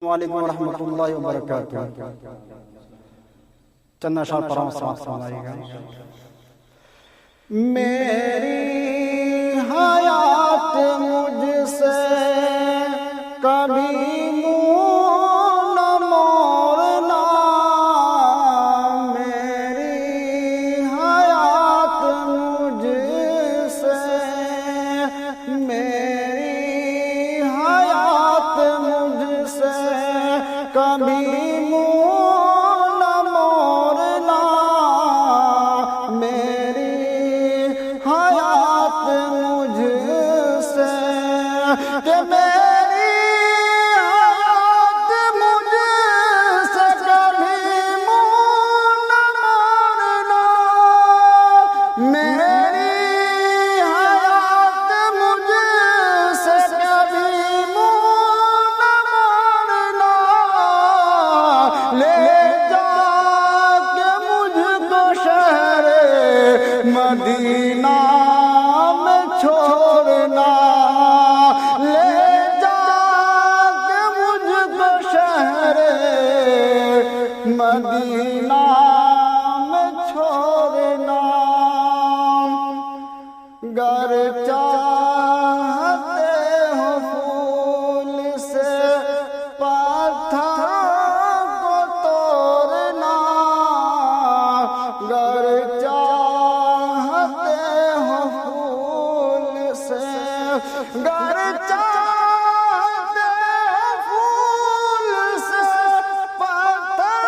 وعلیکم ورحمۃ اللہ وبرکاتہ. چند اشعار پڑھا سماعت فرمائیے گا. میری حیات مجھ سے کبھی منہ نہ موڑنا، میری حیات مجھ سے، میری حیات مجھ سے کبھی منہ نہ موڑنا، میری حیات مجھ سے کہ میری حیات مجھ سے کبھی منہ نہ موڑنا، میری حیات مجھ سے کبھی منہ نہ موڑنا، لے جا کے مجھ کو شہر مدینہ میں چھوڑنا، لے جا کے مجھ کو شہر مدینہ میں چھوڑنا، گر چاہتے ہو پھول سے پتھر کو توڑنا، گر چاہتے ہو پھول سے، گر چاہتے ہو پھول سے پتھر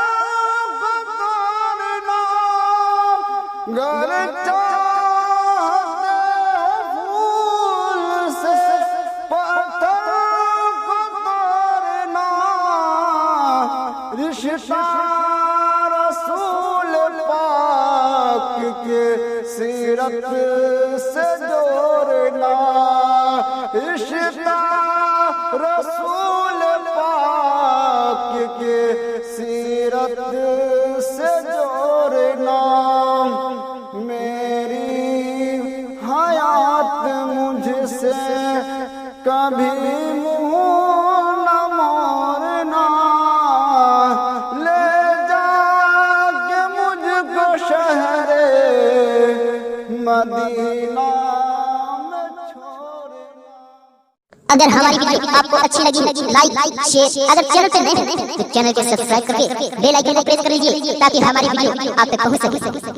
کو توڑنا، گر چاہتے پھول سے پتھر کو توڑنا، رشتہ رسول پاک کے سیرت سے جوڑنا، رشتہ رسول پاک کے سیرت سے جوڑنا، میری حیات مجھ سے کبھی منہ نہ موڑنا، لے جا کے مجھ کو شہر مدینہ میں چھوڑنا. اگر ہماری ویڈیو آپ کو اچھی لگی لائک شیئر، اگر چینل پہ نئے ہیں تو چینل کو سبسکرائب کر کے بیل آئیکن کو پریس کر لیجیے تاکہ ہماری ویڈیو آپ تک پہنچ سکے.